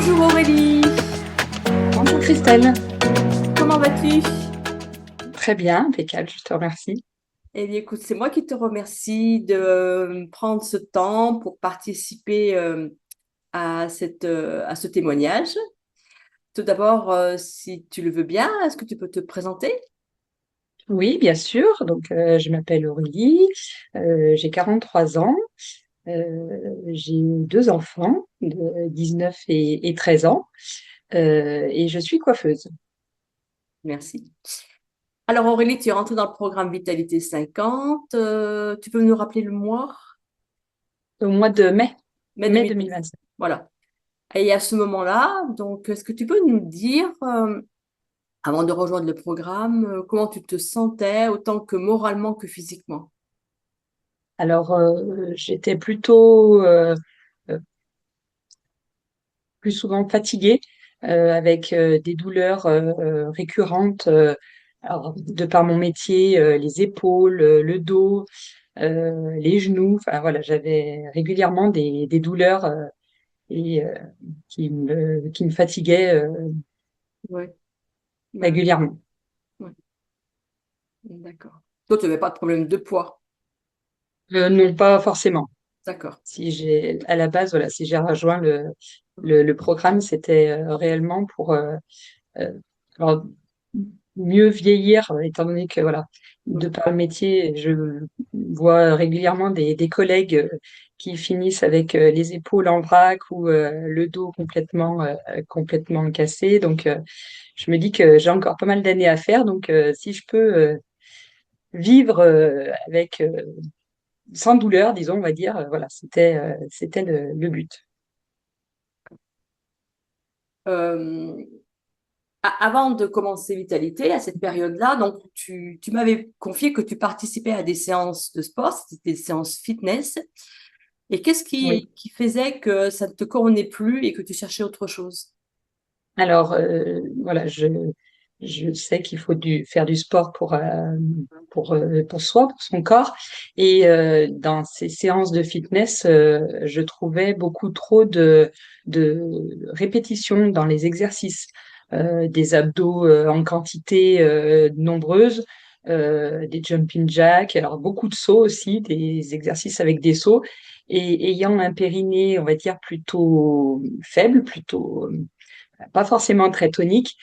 Bonjour Aurélie, Bonjour Christelle. comment vas-tu? Très bien, impeccable, je te remercie. Eh bien écoute, c'est moi qui te remercie de prendre ce temps pour participer à ce témoignage. Tout d'abord, si tu le veux bien, est-ce que tu peux te présenter? Oui, bien sûr. Donc, je m'appelle Aurélie, j'ai 43 ans, j'ai eu deux enfants de 19 et 13 ans, et je suis coiffeuse. Merci. Alors Aurélie, tu es rentrée dans le programme Vitalité 50. Tu peux nous rappeler le mois? Au mois de mai, Mai mai 2020. 2025. Voilà. Et à ce moment-là, donc, est-ce que tu peux nous dire, avant de rejoindre le programme, comment tu te sentais, autant que moralement que physiquement? Alors, j'étais plutôt euh, plus souvent fatiguée, avec des douleurs récurrentes, alors, de par mon métier, les épaules, le dos, les genoux. Enfin voilà, j'avais régulièrement des douleurs et qui me fatiguaient Oui, régulièrement. d'accord. Toi, tu n'avais pas de problème de poids. Non, pas forcément. D'accord. Si j'ai à la base, voilà, si j'ai rejoint le programme, c'était réellement pour euh, alors, mieux vieillir, étant donné que voilà, de par le métier, je vois régulièrement des collègues qui finissent avec les épaules en vrac ou le dos complètement cassé. Donc, je me dis que j'ai encore pas mal d'années à faire. Donc, si je peux vivre avec sans douleur, disons, on va dire, voilà, c'était le but. Euh, Avant de commencer Vitalité, à cette période-là, donc tu m'avais confié que tu participais à des séances de sport, c'était des séances fitness. Et qu'est-ce Oui. qui faisait que ça ne te convenait plus et que tu cherchais autre chose? Alors, voilà, je sais qu'il faut faire du sport pour soi, pour son corps. Et dans ces séances de fitness, je trouvais beaucoup trop de répétitions dans les exercices, des abdos en quantité nombreuse, des jumping jacks, alors beaucoup de sauts aussi, des exercices avec des sauts. Et ayant un périnée, on va dire, plutôt faible, plutôt pas forcément très tonique,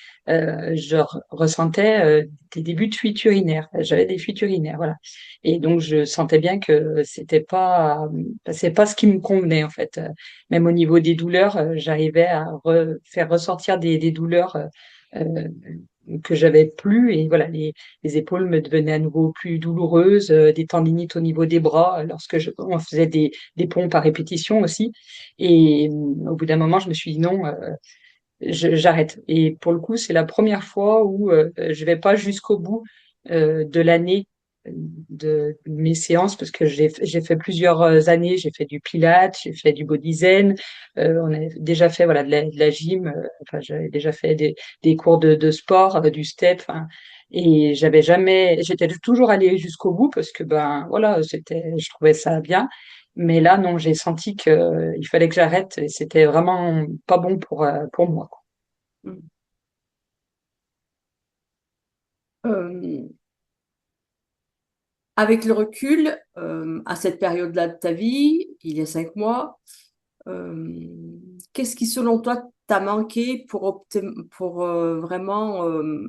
ressentais des débuts de fuite urinaire. J'avais des fuites urinaires, voilà. Et donc je sentais bien que c'est pas ce qui me convenait en fait. Même au niveau des douleurs, j'arrivais à faire ressortir des douleurs euh, que j'avais plus, et voilà, les épaules me devenaient à nouveau plus douloureuses, des tendinites au niveau des bras on faisait des pompes à répétition aussi. Et au bout d'un moment, je me suis dit non. J'arrête. Et pour le coup, c'est la première fois où je vais pas jusqu'au bout de l'année de mes séances, parce que j'ai fait plusieurs années. J'ai fait du pilates, j'ai fait du body zen, on a déjà fait voilà de la gym, enfin j'avais déjà fait des cours de sport, du step, enfin, et j'étais toujours allée jusqu'au bout parce que ben voilà, je trouvais ça bien. Mais là, non, j'ai senti que il fallait que j'arrête, et c'était vraiment pas bon pour moi, quoi. Euh, Avec le recul, à cette période-là de ta vie, il y a 5 mois, euh, qu'est-ce qui, selon toi, t'a manqué pour vraiment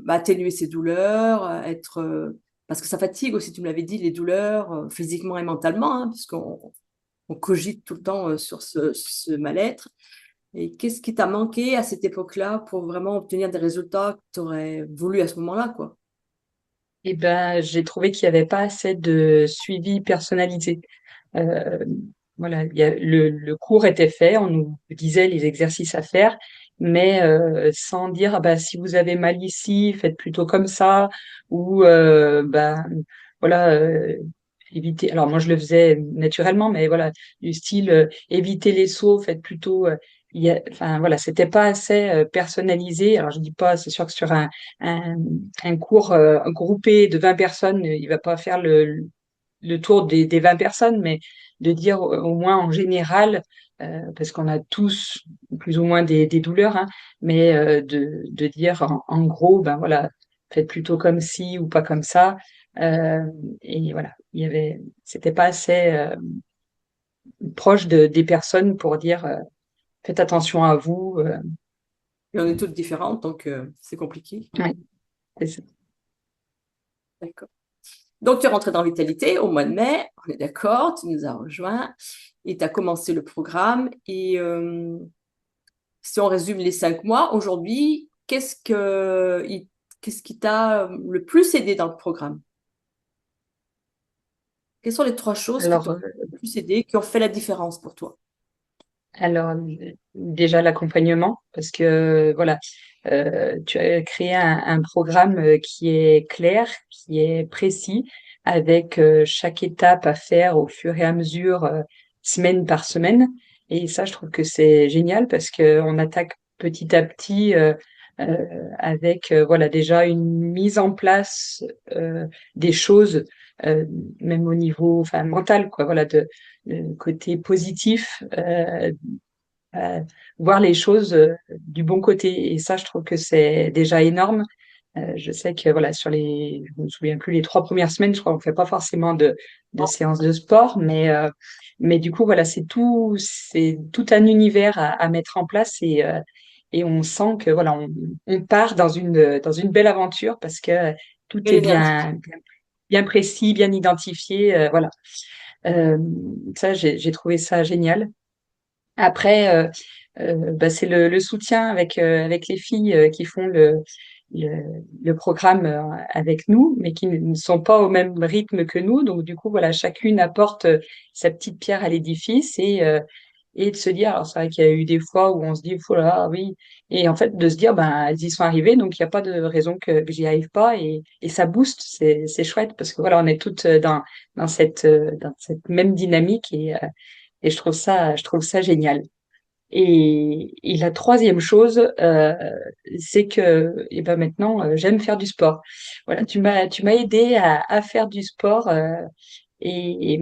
atténuer ces douleurs, parce que ça fatigue aussi, tu me l'avais dit, les douleurs, physiquement et mentalement, hein, parce qu'on cogite tout le temps sur ce mal-être. Et qu'est-ce qui t'a manqué à cette époque-là pour vraiment obtenir des résultats que tu aurais voulu à ce moment-là, quoi? Et ben, j'ai trouvé qu'il n'y avait pas assez de suivi personnalisé. Euh, voilà, le cours était fait, on nous disait les exercices à faire, mais sans dire ah bah, si vous avez mal ici, faites plutôt comme ça, ou bah, voilà, évitez. Alors moi je le faisais naturellement, mais voilà, du style évitez les sauts, faites plutôt. Enfin voilà, c'était pas assez personnalisé. Alors je dis pas, c'est sûr que sur un, un cours groupé de 20 personnes, il va pas faire le tour des 20 personnes, mais de dire au moins en général, parce qu'on a tous plus ou moins des douleurs, hein, mais de dire en gros, ben voilà, faites plutôt comme ci ou pas comme ça. Euh, et voilà, c'était pas assez proche des personnes pour dire faites attention à vous. Et on est toutes différentes, donc c'est compliqué. Ouais, c'est ça. D'accord. Donc, tu es rentrée dans Vitalité au mois de mai, on est d'accord, tu nous as rejoints et tu as commencé le programme. Et si on résume les 5 mois, aujourd'hui, qu'est-ce qui t'a le plus aidé dans le programme? Quelles sont les 3 choses qui Alors, t'ont le plus aidé, qui ont fait la différence pour toi? alors, déjà l'accompagnement, parce que voilà, tu as créé un programme qui est clair, qui est précis, avec chaque étape à faire au fur et à mesure, semaine par semaine. Et ça, je trouve que c'est génial parce que on attaque petit à petit avec voilà déjà une mise en place des choses, euh, même au niveau enfin mental, quoi. Voilà, de côté positif. Euh, voir les choses du bon côté. Et ça, je trouve que c'est déjà énorme. Je sais que voilà, je me souviens plus, les 3 premières semaines, je crois qu'on fait pas forcément de séances de sport, mais du coup, voilà, c'est tout un univers à mettre en place et on sent que voilà, on part dans une belle aventure parce que tout Quelle est énergie? bien précis, bien identifié, voilà. Euh, Ça, j'ai trouvé ça génial. Après, bah, c'est le soutien avec les filles qui font le programme avec nous, mais qui ne sont pas au même rythme que nous. Donc, du coup, voilà, chacune apporte sa petite pierre à l'édifice et de se dire, alors c'est vrai qu'il y a eu des fois où on se dit, voilà, oui, et en fait, de se dire, ben, elles y sont arrivées, donc il n'y a pas de raison que j'y arrive pas et ça booste, c'est chouette parce que voilà, on est toutes dans cette même dynamique et je trouve ça génial. Et la troisième chose, c'est que et ben maintenant, j'aime faire du sport. Voilà, tu m'as aidé à faire du sport et, et,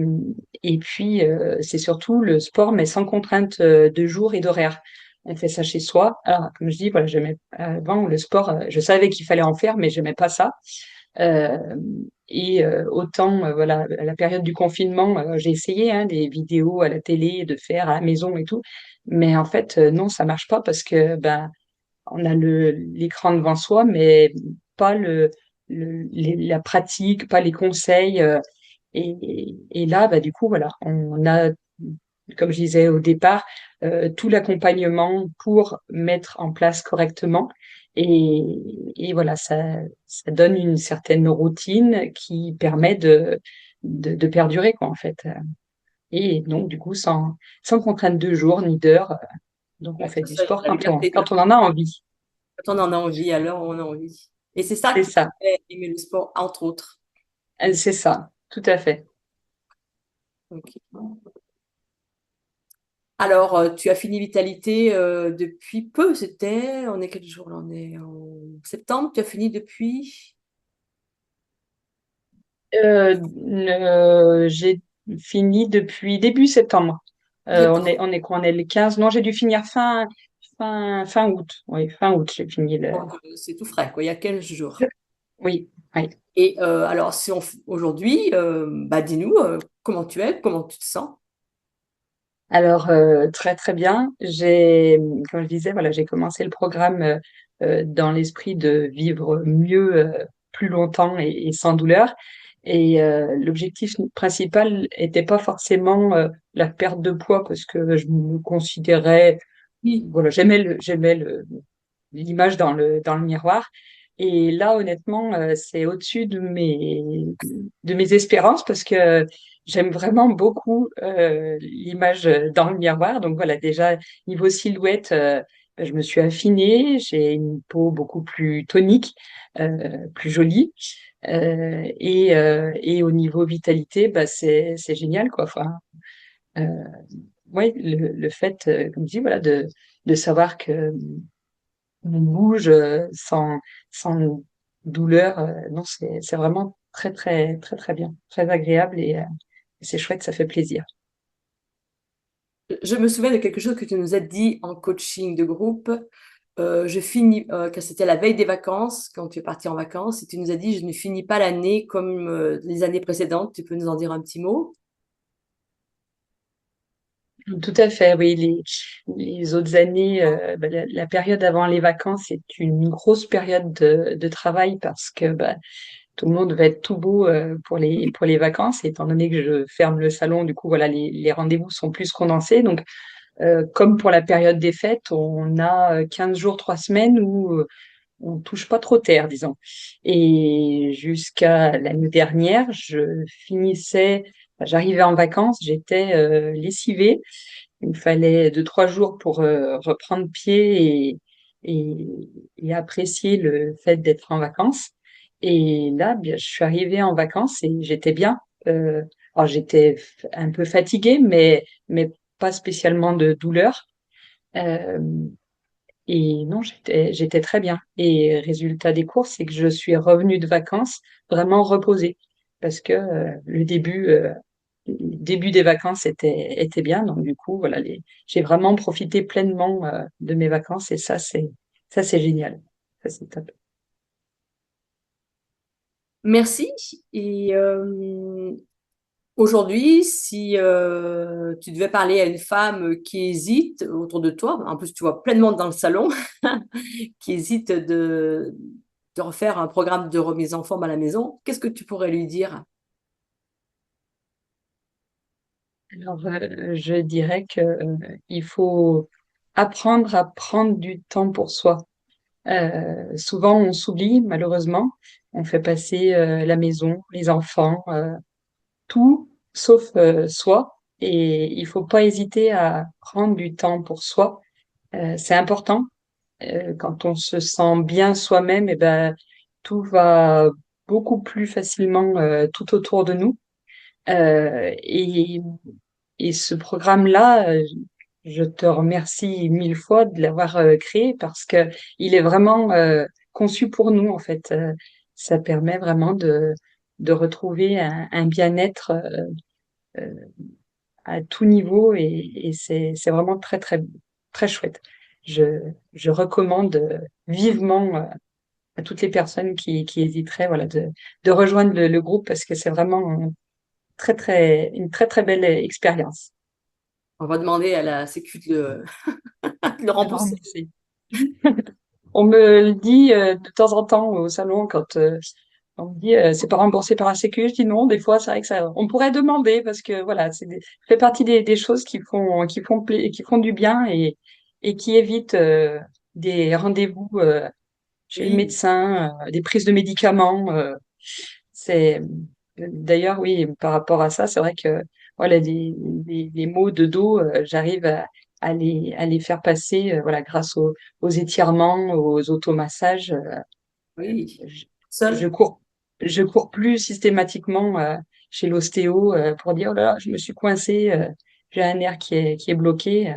et puis c'est surtout le sport, mais sans contrainte de jour et d'horaire. On fait ça chez soi. Alors, comme je dis, voilà, j'aimais avant le sport, je savais qu'il fallait en faire, mais j'aimais pas ça. Euh, autant, voilà, à la période du confinement, j'ai essayé hein, des vidéos à la télé, de faire à la maison et tout. Mais en fait, non, ça marche pas parce que ben, on a l'écran devant soi, mais pas la pratique, pas les conseils. Et là, bah, du coup, voilà, on a, comme je disais au départ, tout l'accompagnement pour mettre en place correctement. Et voilà, ça donne une certaine routine qui permet de perdurer, quoi, en fait. Et donc, du coup, sans contrainte de jour ni d'heure. Donc, on Ouais, fait ça, du c'est sport la liberté de quand on en a envie. quand on en a envie, alors on a envie. Et c'est ça C'est qui t'a ça. fait aimer le sport, entre autres. C'est ça. Tout à fait. Ok. Alors, tu as fini Vitalité depuis peu, on est quel jour là? On est en septembre, tu as fini depuis? J'ai fini depuis début septembre. Septembre. On est quoi? On est le 15. Non, j'ai dû finir fin août. Oui, fin août, j'ai fini Donc, c'est tout frais, quoi, il y a 15 jours. Oui, oui. Et alors, si aujourd'hui, bah, dis-nous comment tu es, comment tu te sens. Alors, très, très bien. Comme je disais, voilà, j'ai commencé le programme dans l'esprit de vivre mieux, plus longtemps et sans douleur. Et l'objectif principal était pas forcément la perte de poids parce que je me considérais, Oui. voilà, l'image dans le miroir. Et là, honnêtement, c'est au-dessus de mes espérances parce que j'aime vraiment beaucoup l'image dans le miroir. Donc voilà, déjà, niveau silhouette, je me suis affinée. J'ai une peau beaucoup plus tonique, plus jolie. Et au niveau vitalité, bah, c'est génial, quoi. Enfin, euh, ouais, le fait, comme je dis, voilà, de savoir que on bouge sans douleur. Non, c'est vraiment très, très, très, très bien, très agréable et c'est chouette, ça fait plaisir. Je me souviens de quelque chose que tu nous as dit en coaching de groupe. Je finis, que c'était la veille des vacances, quand tu es parti en vacances, et tu nous as dit, je ne finis pas l'année comme les années précédentes. Tu peux nous en dire un petit mot? Tout à fait, oui. Les autres années, bah, la période avant les vacances est une grosse période de travail parce que bah, tout le monde va être tout beau pour les vacances. Et étant donné que je ferme le salon, du coup, voilà, les rendez-vous sont plus condensés. Donc, comme pour la période des fêtes, on a 15 jours, 3 semaines où on touche pas trop terre, disons. Et jusqu'à l'année dernière, j'arrivais en vacances, j'étais lessivée. Il me fallait 2, 3 jours pour reprendre pied et, et apprécier le fait d'être en vacances. Et là, bien, je suis arrivée en vacances et j'étais bien. Alors j'étais un peu fatiguée, mais pas spécialement de douleur. Euh, et non, j'étais très bien. Et résultat des courses, c'est que je suis revenue de vacances vraiment reposée parce que le début des vacances était bien. Donc du coup, voilà, j'ai vraiment profité pleinement de mes vacances et ça c'est génial. Ça c'est top. Merci. Et aujourd'hui, si tu devais parler à une femme qui hésite autour de toi, en plus tu vois pleinement dans le salon, qui hésite de refaire un programme de remise en forme à la maison, qu'est-ce que tu pourrais lui dire? Alors, je dirais que il faut apprendre à prendre du temps pour soi. Souvent, on s'oublie, malheureusement. On fait passer la maison, les enfants, tout sauf soi. Et il faut pas hésiter à prendre du temps pour soi. C'est important. Quand on se sent bien soi-même, et ben, tout va beaucoup plus facilement tout autour de nous. Euh, et, et ce programme-là, je te remercie 1000 fois de l'avoir créé parce que il est vraiment conçu pour nous en fait. Ça permet vraiment de retrouver un bien-être euh, à tout niveau et c'est vraiment très très très chouette. Je, je recommande vivement à toutes les personnes qui hésiteraient voilà de rejoindre le groupe parce que c'est vraiment une très très belle expérience. On va demander à la Sécu de le Alors, rembourser. merci. On me le dit de temps en temps au salon quand on me dit c'est pas remboursé par la Sécu. Je dis non, des fois c'est vrai que ça, on pourrait demander parce que voilà, ça fait partie des choses qui font du bien et qui évitent des rendez-vous chez le Oui, médecin, des prises de médicaments. C'est d'ailleurs oui, par rapport à ça, c'est vrai que voilà les maux de dos, j'arrive à les faire passer voilà grâce aux étirements, aux automassages. oui. Je, je Seul? cours je cours plus systématiquement chez l'ostéo pour dire oh là là, je me suis coincée, j'ai un nerf qui est bloqué.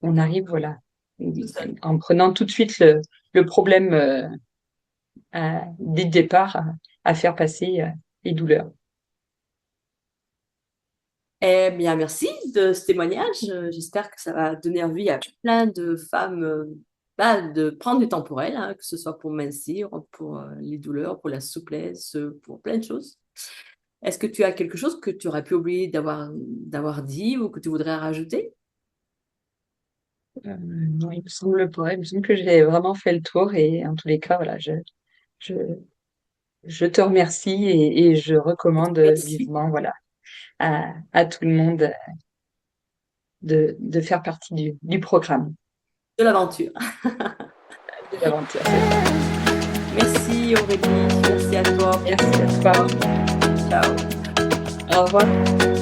On arrive voilà Tout seul. en prenant tout de suite le problème dès le départ à faire passer les douleurs. Eh bien, merci de ce témoignage. J'espère que ça va donner envie à plein de femmes bah, de prendre du temps pour elles, hein, que ce soit pour mincir, pour les douleurs, pour la souplesse, pour plein de choses. Est-ce que tu as quelque chose que tu aurais pu oublier d'avoir dit ou que tu voudrais rajouter? Non, il me semble pas. Il me semble que j'ai vraiment fait le tour et en tous les cas, voilà, je, je te remercie et je recommande Merci vivement, voilà, à tout le monde de faire partie du programme de l'aventure. de l'aventure, c'est ça. Merci Aurélie, merci à toi. Merci à toi. Ciao. Au revoir.